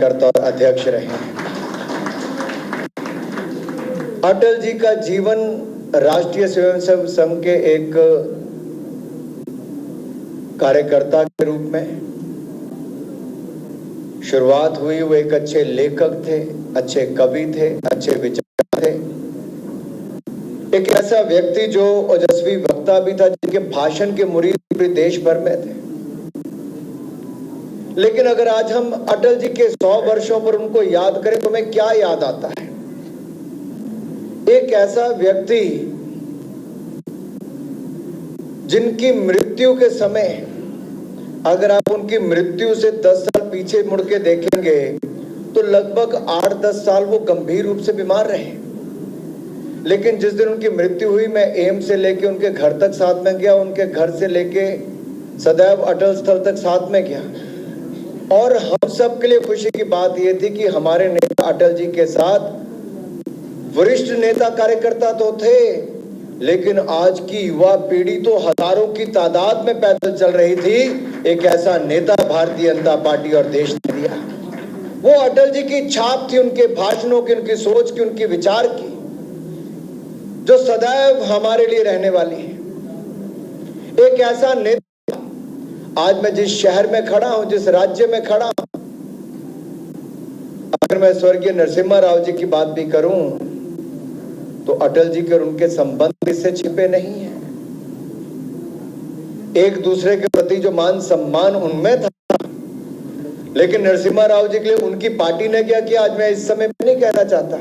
कार्यकर्ता और अध्यक्ष रहे। अटल जी का जीवन राष्ट्रीय स्वयंसेवक संघ के एक कार्यकर्ता के रूप में शुरुआत हुई। वो एक अच्छे लेखक थे, अच्छे कवि थे, अच्छे विचारक थे, एक ऐसा व्यक्ति जो ओजस्वी वक्ता भी था, जिनके भाषण के मुरीद पूरे देश भर में थे। लेकिन अगर आज हम अटल जी के 100 वर्षों पर उनको याद करें तो हमें क्या याद आता है? एक ऐसा व्यक्ति जिनकी मृत्यु के समय, अगर आप उनकी मृत्यु से 10 साल पीछे मुड़ के देखेंगे तो लगभग 8-10 साल वो गंभीर रूप से बीमार रहे। लेकिन जिस दिन उनकी मृत्यु हुई, मैं एम्स से लेके उनके घर तक साथ में गया, उनके घर से लेके सदैव अटल स्थल तक साथ में गया। और हम सब के लिए खुशी की बात यह थी कि हमारे नेता अटल जी के साथ वरिष्ठ नेता कार्यकर्ता तो थे, लेकिन आज की युवा पीढ़ी तो हजारों की तादाद में पैदल चल रही थी। एक ऐसा नेता भारतीय जनता पार्टी और देश ने दिया। वो अटल जी की छाप थी, उनके भाषणों की, उनकी सोच की, उनके विचार की, जो सदैव हमारे लिए रहने वाली है। एक ऐसा नेता, आज मैं जिस शहर में खड़ा हूं, जिस राज्य में खड़ा हूं, अगर मैं स्वर्गीय नरसिम्हा राव जी की बात भी करूं तो अटल जी के और उनके संबंध इससे छिपे नहीं है। एक दूसरे के प्रति जो मान सम्मान उनमें था, लेकिन नरसिम्हा राव जी के लिए उनकी पार्टी ने क्या किया आज मैं इस समय नहीं कहना चाहता,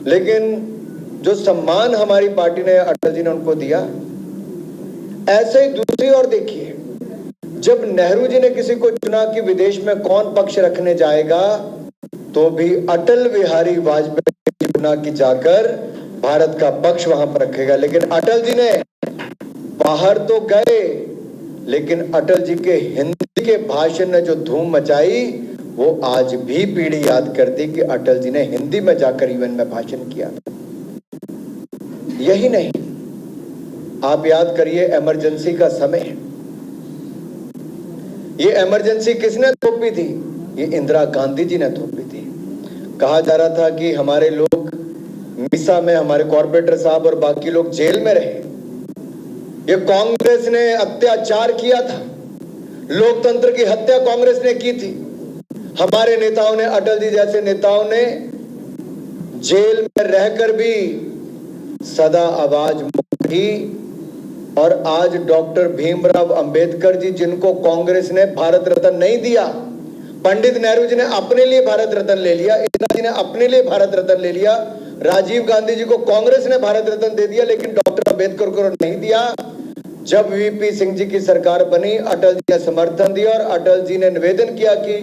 लेकिन जो सम्मान हमारी पार्टी ने, अटल जी ने उनको दिया। ऐसे ही दूसरी ओर देखिए, जब नेहरू जी ने किसी को चुना कि विदेश में कौन पक्ष रखने जाएगा, तो भी अटल बिहारी वाजपेयी चुना कि जाकर भारत का पक्ष वहां पर रखेगा। लेकिन अटल जी ने बाहर तो गए, लेकिन अटल जी के हिंदी के भाषण ने जो धूम मचाई, वो आज भी पीढ़ी याद करती कि अटल जी ने हिंदी में जाकर यूएन में भाषण किया। यही नहीं, आप याद करिए इमरजेंसी का समय। ये इमरजेंसी किसने थोपी थी? ये इंदिरा गांधी जी ने थोपी थी। कहा जा रहा था कि हमारे लोग मीसा में, हमारे कॉर्पोरेटर साहब और बाकी लोग जेल में रहे। ये कांग्रेस ने अत्याचार किया था, लोकतंत्र की हत्या कांग्रेस ने की थी। हमारे नेताओं ने, अटल जी जैसे नेताओं ने जेल में रहकर भी सदा आवाज उठी। और आज डॉक्टर भीमराव अंबेडकर जी, जिनको कांग्रेस ने भारत रत्न नहीं दिया, पंडित नेहरू जी ने अपने लिए भारत रत्न ले लिया, इंदिरा जी ने अपने लिए भारत रत्न ले लिया, राजीव गांधी जी को कांग्रेस ने भारत रत्न दे दिया, लेकिन डॉक्टर अंबेडकर को नहीं दिया। जब वीपी सिंह जी की सरकार बनी, अटल जी ने समर्थन दिया और अटल जी ने निवेदन किया कि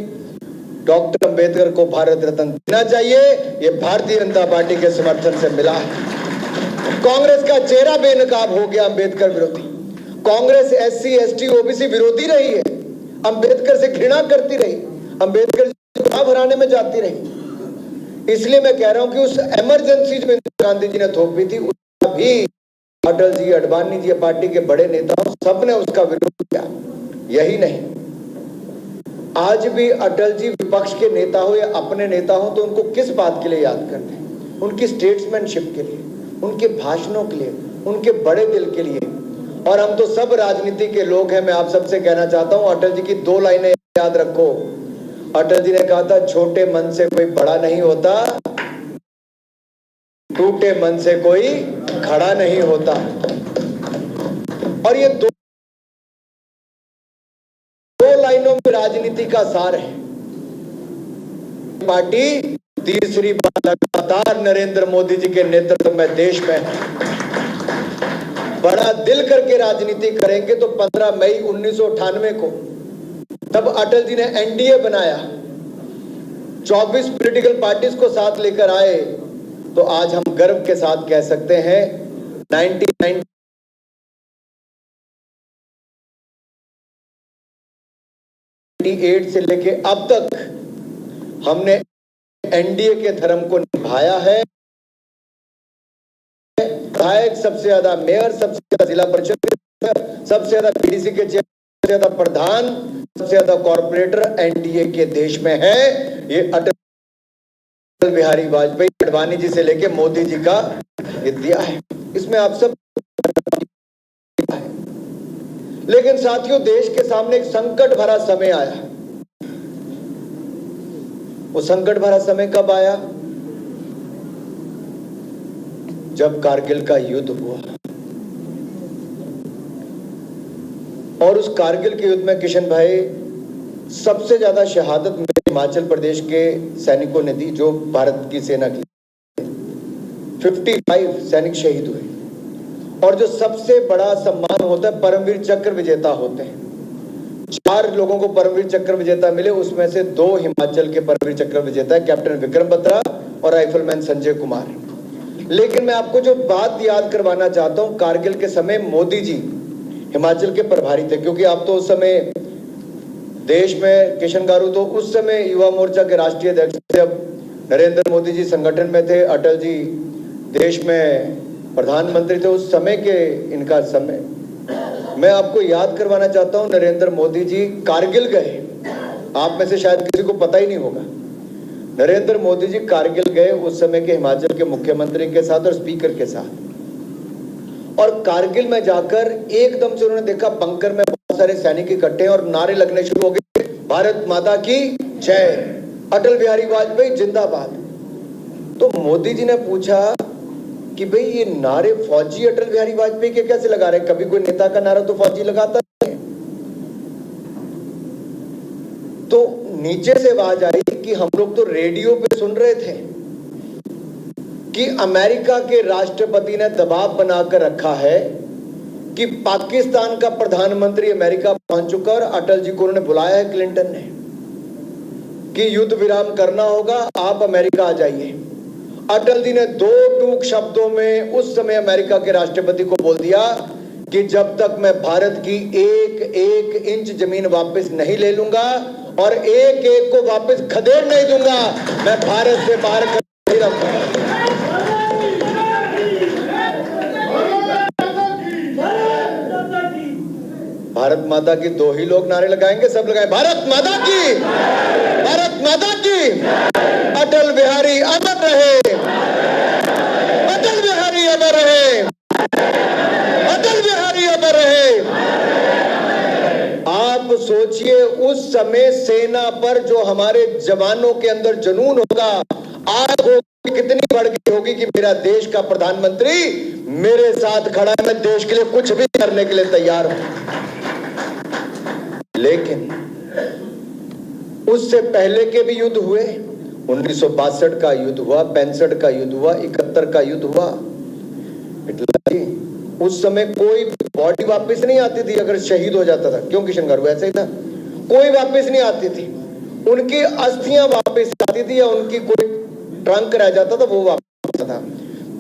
डॉक्टर अंबेडकर को भारत रत्न देना चाहिए। ये भारतीय जनता पार्टी के समर्थन से मिला। कांग्रेस का चेहरा बेनकाब हो गया अंबेडकर विरोधी। कांग्रेस एससी, एसटी, ओबीसी विरोधी रही है, अंबेडकर से घृणा करती रही, अंबेडकर चुनाव हराने में जाती रही। इसलिए मैं कह रहा हूं कि उस इमरजेंसी जो इंदिरा गांधी जी ने थोपी थी, उसका भी अटल जी, अडवाणी जी, पार्टी के बड़े नेताओं सबने उसका विरोध किया। यही नहीं, आज भी अटल जी विपक्ष के नेता हो या अपने नेता हो, तो उनको किस बात के लिए याद करते हैं? उनकी स्टेट्समैनशिप के लिए, उनके भाषणों के लिए, उनके बड़े दिल के लिए। और हम तो सब राजनीति के लोग हैं। मैं आप सबसे कहना चाहता हूं, अटल जी की 2 लाइनें याद रखो। अटल जी ने कहा था, छोटे मन से कोई बड़ा नहीं होता, टूटे मन से कोई खड़ा नहीं होता। और ये 2 लाइनों में राजनीति का सार है। पार्टी तीसरी बार लगातार नरेंद्र मोदी जी के नेतृत्व में देश में बड़ा दिल करके राजनीति करेंगे। तो 15 मई 1998 को तब अटल जी ने एनडीए बनाया, 24 पॉलिटिकल पार्टीज को साथ लेकर आए। तो आज हम गर्व के साथ कह सकते हैं 1998 से लेके अब तक हमने एनडीए के धर्म को निभाया है। विधायक सबसे ज्यादा, मेयर सबसे ज्यादा, जिला परिषद सबसे ज्यादा, पीडीसी के सबसे ज्यादा प्रधान, सबसे ज्यादा कॉर्पोरेटर एनडीए के देश में है। ये अटल बिहारी वाजपेयी, अडवाणी जी से लेके मोदी जी का ये दिया है। इसमें आप सब, लेकिन साथियों देश के सामने एक संकट भरा समय आया। वो संकट भरा समय कब आया? जब कारगिल का युद्ध हुआ। और उस कारगिल के युद्ध में किशन भाई सबसे ज्यादा शहादत मेरे हिमाचल प्रदेश के सैनिकों ने दी, जो भारत की सेना की 55 सैनिक शहीद हुए। और जो सबसे बड़ा सम्मान होता है परमवीर चक्र विजेता होते हैं। 4 लोगों को परमवीर चक्र विजेता मिले, उसमें से 2 हिमाचल के परमवीर चक्र विजेता है, कैप्टन विक्रम बत्रा और राइफलमैन संजय कुमार। लेकिन मैं आपको जो बात याद करवाना चाहता हूं, कारगिल के समय मोदी जी हिमाचल के प्रभारी थे, क्योंकि आप तो उस समय देश में, किशन गारू तो उस समय युवा मोर्चा के राष्ट्रीय अध्यक्ष थे, अब नरेंद्र मोदी जी संगठन में थे, अटल जी देश में प्रधानमंत्री थे उस समय के इनका समय। मैं आपको याद करवाना चाहता हूं, नरेंद्र मोदी जी कारगिल गए। आप में से शायद किसी को पता ही नहीं होगा, नरेंद्र मोदी जी कारगिल गए उस समय के हिमाचल के मुख्यमंत्री के साथ और स्पीकर के साथ। और कारगिल में जाकर एकदम से उन्होंने देखा बंकर में बहुत सारे सैनिक इकट्ठे और नारे लगने शुरू हो गए, भारत माता की जय, अटल बिहारी वाजपेयी जिंदाबाद। तो मोदी जी ने पूछा कि भाई ये नारे फौजी अटल बिहारी वाजपेयी के कैसे लगा रहे? कभी कोई नेता का नारा तो फौजी लगाता है। तो नीचे से आवाज आई कि हम लोग तो रेडियो पे सुन रहे थे कि अमेरिका के राष्ट्रपति ने दबाव बनाकर रखा है कि पाकिस्तान का प्रधानमंत्री अमेरिका पहुंच चुका और अटल जी को उन्होंने बुलाया है, क्लिंटन ने, कि युद्ध विराम करना होगा, आप अमेरिका आ जाइए। अटल जी ने 2 टूक शब्दों में उस समय अमेरिका के राष्ट्रपति को बोल दिया कि जब तक मैं भारत की एक इंच जमीन वापस नहीं ले लूंगा और एक को वापस खदेड़ नहीं दूंगा, मैं भारत से बाहर नहीं रहूंगा। भारत माता की 2 ही लोग नारे लगाएंगे, सब लगाए भारत माता की, भारत माता की, अटल बिहारी अमर रहे, अटल बिहारी अमर रहे, अटल बिहारी अमर रहे। आप सोचिए उस समय सेना पर जो हमारे जवानों के अंदर जुनून होगा, आग होगी, कितनी बढ़ गई होगी कि मेरा देश का प्रधानमंत्री मेरे साथ खड़ा है, मैं देश के लिए कुछ भी करने के लिए तैयार हूं। लेकिन उससे पहले के भी युद्ध हुए, 1962 का युद्ध हुआ, 65 का युद्ध हुआ, 71 का युद्ध हुआ। उस समय कोई बॉडी वापस नहीं आती थी अगर शहीद हो जाता था। क्यों किशन गारू? ऐसा ही था, कोई वापस नहीं आती थी, उनकी अस्थियां वापस आती थी या उनकी कोई ट्रंक रह जाता था वो वापस आता था।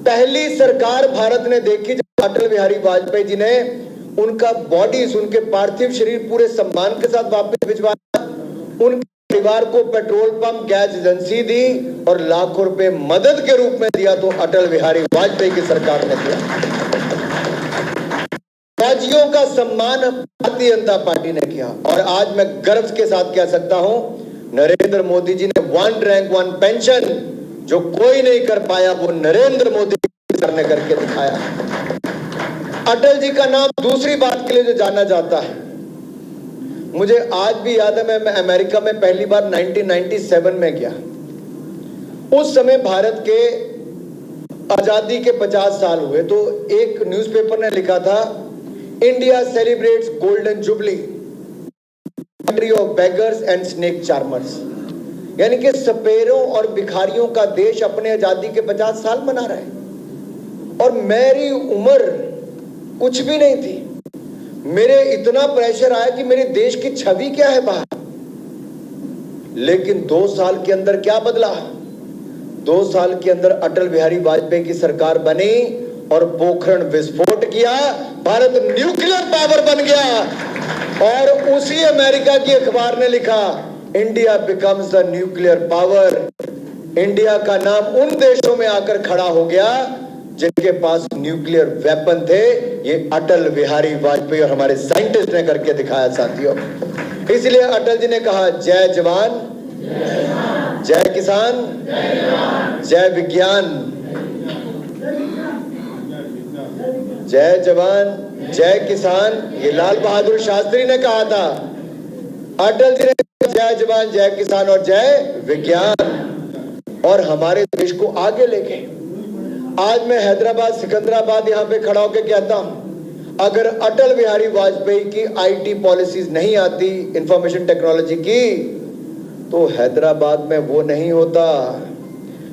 पहली सरकार भारत ने देखी जब अटल बिहारी वाजपेयी जी ने उनका बॉडीज, उनके पार्थिव शरीर पूरे सम्मान के साथ वापस भिजवाया, उनके परिवार को पेट्रोल पंप, गैस एजेंसी दी और लाखों रुपए मदद के रूप में दिया, तो अटल बिहारी वाजपेयी की सरकार ने दिया। फौजियों का सम्मान भारतीय जनता पार्टी ने किया। और आज मैं गर्व के साथ कह सकता हूं, नरेंद्र मोदी जी ने 1 रैंक 1 पेंशन जो कोई नहीं कर पाया, वो नरेंद्र मोदी ने करके दिखाया। अटल जी का नाम दूसरी बात के लिए जो जाना जाता है, मुझे आज भी याद है, मैं अमेरिका में पहली बार 1997 में गया। उस समय भारत के आजादी के 50 साल हुए, तो एक न्यूज़पेपर ने लिखा था, India celebrates golden jubilee, country of beggars and snake charmers, यानी कि सपेरों और भिखारियों का देश अपने आजादी के 50 साल मना रहा है। और मेरी उम्र कुछ भी नहीं थी, मेरे इतना प्रेशर आया कि मेरे देश की छवि क्या है बाहर। लेकिन 2 साल के अंदर क्या बदला? 2 साल के अंदर अटल बिहारी वाजपेयी की सरकार बनी और पोखरण विस्फोट किया, भारत न्यूक्लियर पावर बन गया। और उसी अमेरिका की अखबार ने लिखा, India becomes the nuclear power. India का नाम उन देशों में आकर खड़ा हो गया जिनके पास न्यूक्लियर वेपन थे, ये अटल बिहारी वाजपेयी और हमारे साइंटिस्ट ने करके दिखाया साथियों। इसलिए अटल जी ने कहा, जय जवान जय किसान जय विज्ञान। जय जवान जय किसान, ये लाल बहादुर शास्त्री ने कहा था। अटल जी ने जय जवान जय किसान और जय विज्ञान, और हमारे देश को आगे लेके। आज मैं हैदराबाद सिकंदराबाद यहां पे खड़ा होकर कहता हूं, अगर अटल बिहारी वाजपेयी की आईटी पॉलिसीज नहीं आती, इंफॉर्मेशन टेक्नोलॉजी की, तो हैदराबाद में वो नहीं होता।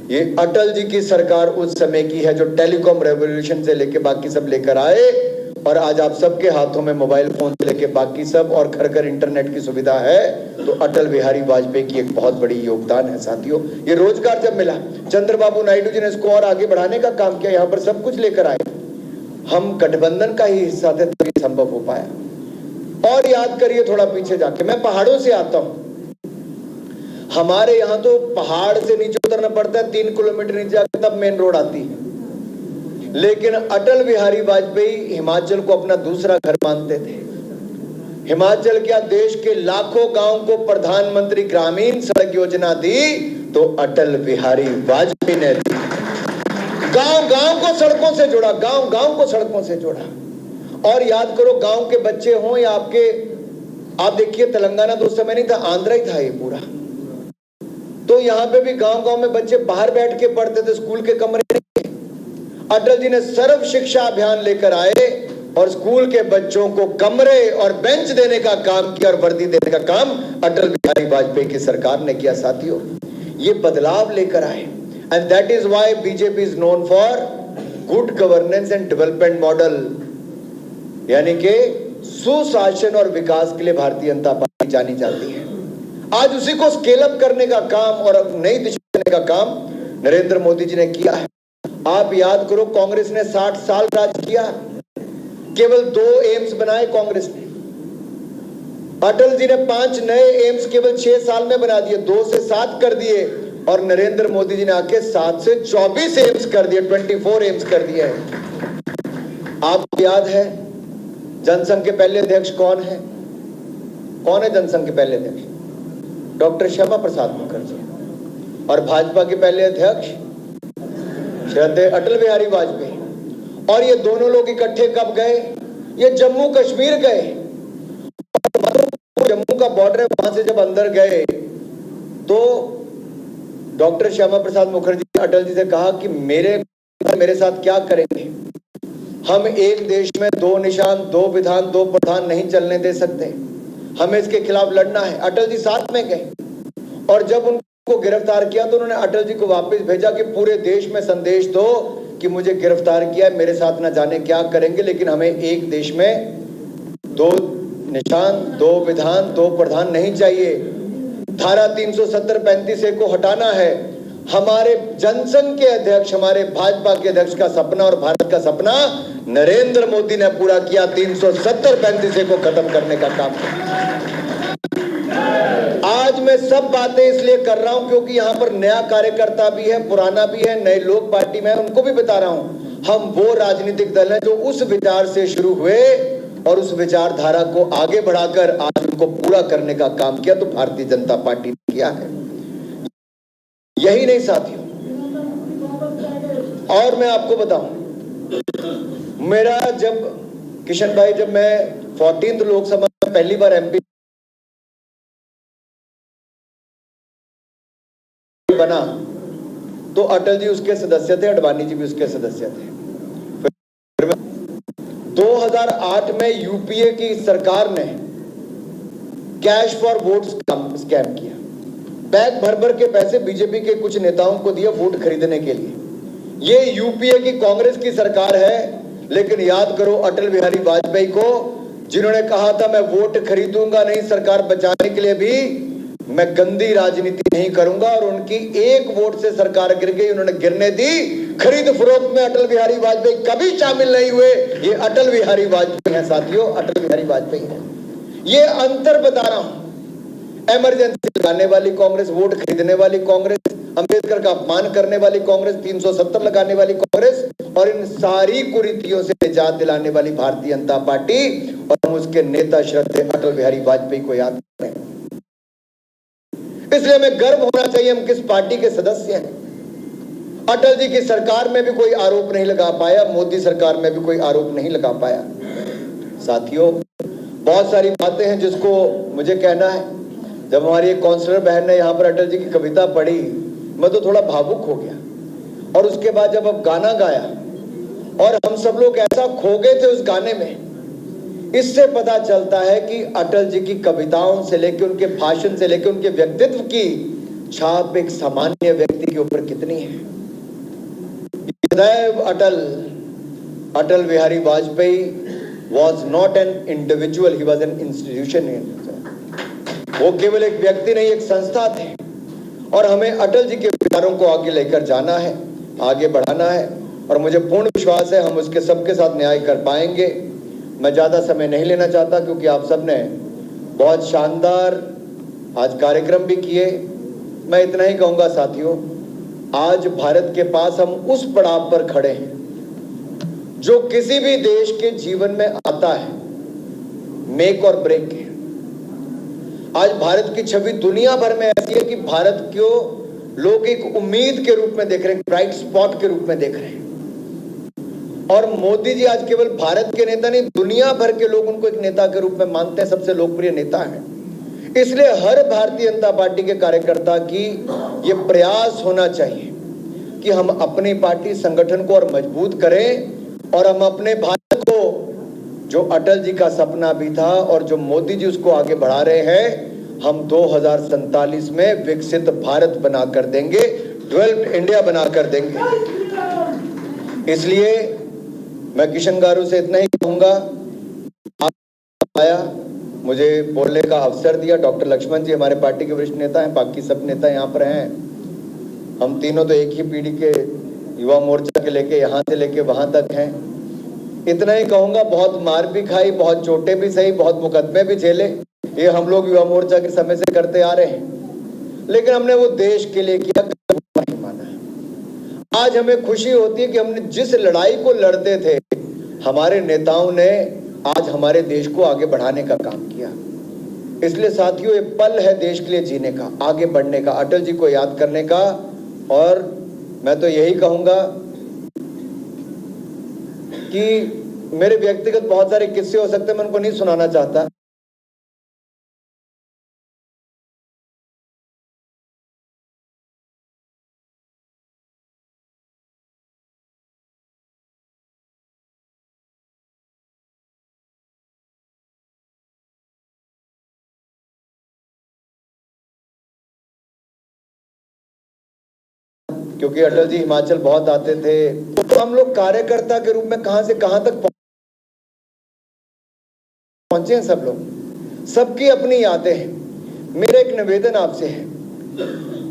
ये अटल जी की सरकार उस समय की है जो टेलीकॉम रेवोल्यूशन से लेके बाकी सब लेकर आए, और आज आप सबके हाथों में मोबाइल फोन से लेके बाकी सब और घर घर इंटरनेट की सुविधा है। तो अटल बिहारी वाजपेयी की एक बहुत बड़ी योगदान है साथियों। ये रोजगार जब मिला, चंद्रबाबू नायडू जी ने इसको और आगे बढ़ाने का काम किया, यहाँ पर सब कुछ लेकर आए। हम गठबंधन का ही हिस्सा थे तभी संभव हो पाया। और याद करिए थोड़ा पीछे जाके, मैं पहाड़ों से आता हूं। हमारे यहां तो पहाड़ से नीचे उतरना पड़ता है, 3 किलोमीटर नीचे जाकर तब मेन रोड आती है। लेकिन अटल बिहारी वाजपेयी हिमाचल को अपना दूसरा घर मानते थे। हिमाचल क्या, देश के लाखों गांव को प्रधानमंत्री ग्रामीण सड़क योजना दी तो अटल बिहारी वाजपेयी ने दी। गांव गांव को सड़कों से जोड़ा, गांव गांव को सड़कों से जोड़ा। और याद करो, गांव के बच्चे हों या आपके, आप देखिए तेलंगाना तो उस समय नहीं था, आंध्रा ही था ये पूरा। तो यहाँ पे भी गांव गांव में बच्चे बाहर बैठ के पढ़ते थे, स्कूल के कमरे नहीं। अटल जी ने सर्व शिक्षा अभियान लेकर आए और स्कूल के बच्चों को कमरे और बेंच देने का काम किया और वर्दी देने का काम अटल बिहारी वाजपेयी की सरकार ने किया साथियों। ये बदलाव लेकर आए, and that is why BJP is known for good governance and development model, यानी कि सुशासन और विकास के लिए भारतीय जनता पार्टी जानी जाती है। आज उसी को स्केल अप करने का काम और नई दिशा देने का काम नरेंद्र मोदी जी ने किया है। आप याद करो, कांग्रेस ने 60 साल राज किया, केवल 2 एम्स बनाए कांग्रेस ने। अटल जी ने 5 नए एम्स केवल 6 साल में बना दिए, 2 से 7 कर दिए, और नरेंद्र मोदी जी ने आके 7 से 24 एम्स कर दिए, 24 एम्स कर दिए हैं। आपको याद है जनसंघ के पहले अध्यक्ष कौन है? कौन है जनसंघ के पहले अध्यक्ष? डॉक्टर श्यामा प्रसाद मुखर्जी। और भाजपा के पहले अध्यक्ष श्रद्धेय अटल बिहारी वाजपेयी। और ये दोनों लोग इकट्ठे कब गए? ये जम्मू कश्मीर गए। जम्मू का बॉर्डर है, वहां से जब अंदर गए तो डॉक्टर श्यामा प्रसाद मुखर्जी ने अटल जी से कहा कि मेरे साथ क्या करेंगे? हम एक देश में 2 निशान, 2 विधान, 2 प्रधान नहीं चलने दे सकते, हमें इसके खिलाफ लड़ना है। अटल जी साथ में गए, और जब उनको गिरफ्तार किया तो उन्होंने अटल जी को वापस भेजा कि पूरे देश में संदेश दो कि मुझे गिरफ्तार किया है, मेरे साथ न जाने क्या करेंगे, लेकिन हमें एक देश में 2 निशान, 2 विधान, 2 प्रधान नहीं चाहिए। धारा 370-35 को हटाना है। हमारे जनसंघ के अध्यक्ष, हमारे भाजपा के अध्यक्ष का सपना और भारत का सपना नरेंद्र मोदी ने पूरा किया, 370-35 को खत्म करने का काम। आज मैं सब बातें इसलिए कर रहा हूं क्योंकि यहां पर नया कार्यकर्ता भी है, पुराना भी है, नए लोग पार्टी में, उनको भी बता रहा हूं, हम वो राजनीतिक दल हैं जो उस विचार से शुरू हुए और उस विचारधारा को आगे बढ़ाकर आज उनको पूरा करने का काम किया, तो भारतीय जनता पार्टी ने किया है। यही नहीं साथियों, और मैं आपको बताऊं, मेरा जब किशन भाई, जब मैं 14th लोकसभा में पहली बार एमपी बना तो अटल जी उसके सदस्य थे, अडवाणी जी भी उसके सदस्य थे। 2008 में यूपीए की सरकार ने कैश फॉर वोट स्कैम किया, बैग भर भर के पैसे बीजेपी के कुछ नेताओं को दिए वोट खरीदने के लिए। ये यूपीए की कांग्रेस की सरकार है, लेकिन याद करो अटल बिहारी वाजपेयी को, जिन्होंने कहा था मैं वोट खरीदूंगा नहीं, सरकार बचाने के लिए भी मैं गंदी राजनीति नहीं करूंगा, और उनकी 1 वोट से सरकार गिर गई, उन्होंने गिरने दी। खरीद फरोख्त में अटल बिहारी वाजपेयी कभी शामिल नहीं हुए। ये अटल बिहारी वाजपेयी है साथियों, अटल बिहारी वाजपेयी है। ये अंतर बता रहा हूं, इमरजेंसी लगाने वाली कांग्रेस, वोट खरीदने वाली कांग्रेस, अंबेडकर का अपमान करने वाली कांग्रेस, 370 लगाने वाली कांग्रेस और इन सारी कुरीतियों से निजात दिलाने वाली भारतीय जनता पार्टी और हम उसके नेता श्रद्धेय अटल बिहारी वाजपेयी को याद करें। इसलिए हमें गर्व होना चाहिए हम किस पार्टी के सदस्य हैं। अटल जी की सरकार में भी कोई आरोप नहीं लगा पाया, मोदी सरकार में भी कोई आरोप नहीं लगा पाया। साथियों, बहुत सारी बातें हैं जिसको मुझे कहना है। जब हमारी एक काउंसलर बहन ने यहाँ पर अटल जी की कविता पढ़ी, मैं तो थोड़ा भावुक हो गया। और उसके बाद जब अब गाना गाया और हम सब लोग ऐसा खो गए थे उस गाने में, इससे पता चलता है कि अटल जी की कविताओं से लेकर उनके भाषण से लेकर उनके व्यक्तित्व की छाप एक सामान्य व्यक्ति के ऊपर कितनी है। सदैव Atal Bihari Vajpayee was not an individual, he was an institution. वो केवल एक व्यक्ति नहीं, एक संस्था थे। और हमें अटल जी के विचारों को आगे लेकर जाना है, आगे बढ़ाना है और मुझे पूर्ण विश्वास है हम उसके सबके साथ न्याय कर पाएंगे। मैं ज़्यादा समय नहीं लेना चाहता क्योंकि आप सब ने बहुत शानदार आज कार्यक्रम भी किए। मैं इतना ही कहूँगा साथियों, आज भारत के पास हम उस पड़ाव पर खड़े हैं जो किसी भी देश के जीवन में आता है, मेक और ब्रेक है। आज भारत की छवि दुनिया भर में ऐसी है कि भारत को लोग एक उम्मीद के रूप में देख रहे हैं, ब्राइट स्पॉट के रूप में देख रहे हैं। और मोदी जी आज केवल भारत के नेता नहीं, दुनिया भर के लोग उनको एक नेता के रूप में मानते हैं, सबसे लोकप्रिय नेता हैं। इसलिए हर भारतीय जनता पार्टी के कार्यकर्ता की ये प्रयास होना चाहिए कि हम अपनी पार्टी संगठन को और मजबूत करें और हम अपने भारत को, जो अटल जी का सपना भी था और जो मोदी जी उसको आगे बढ़ा रहे हैं, हम 2047 में विकसित भारत बनाकर देंगे, डेवलप्ड इंडिया बनाकर देंगे। इसलिए मैं किशन गारू से इतना ही कहूंगा, आप आया, मुझे बोलने का अवसर दिया। डॉक्टर लक्ष्मण जी हमारे पार्टी के वरिष्ठ नेता हैं, बाकी सब नेता यहाँ पर हैं। हम तीनों तो एक ही पीढ़ी के युवा मोर्चा के लेके यहाँ से लेके वहां तक हैं। इतना ही कहूंगा, बहुत मार भी खाई, बहुत चोटें भी सही, बहुत मुकदमे भी झेले, ये हम लोग युवा मोर्चा के समय से करते आ रहे हैं, लेकिन हमने वो देश के लिए किया, नहीं माना है। आज हमें खुशी होती है कि हमने जिस लड़ाई को लड़ते थे, हमारे नेताओं ने आज हमारे देश को आगे बढ़ाने का काम किया। इसलिए साथियों, ये पल है देश के लिए जीने का, आगे बढ़ने का, अटल जी को याद करने का। और मैं तो यही कहूंगा कि मेरे व्यक्तिगत बहुत सारे किस्से हो सकते हैं, मैं उनको नहीं सुनाना चाहता। क्योंकि अटल जी हिमाचल बहुत आते थे, तो हम लोग कार्यकर्ता के रूप में कहां से कहां तक पहुंचे हैं। सब लोग, सबकी अपनी यादें हैं। मेरा एक निवेदन आपसे है,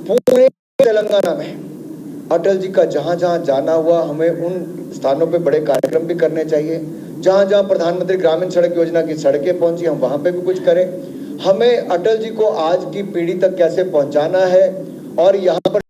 पूरे तेलंगाना में अटल जी का जहां जहां जाना हुआ, हमें उन स्थानों पे बड़े कार्यक्रम भी करने चाहिए। जहां जहां प्रधानमंत्री ग्रामीण सड़क योजना की सड़कें पहुंची, हम वहां पे भी कुछ करें। हमें अटल जी को आज की पीढ़ी तक कैसे पहुंचाना है और यहाँ पर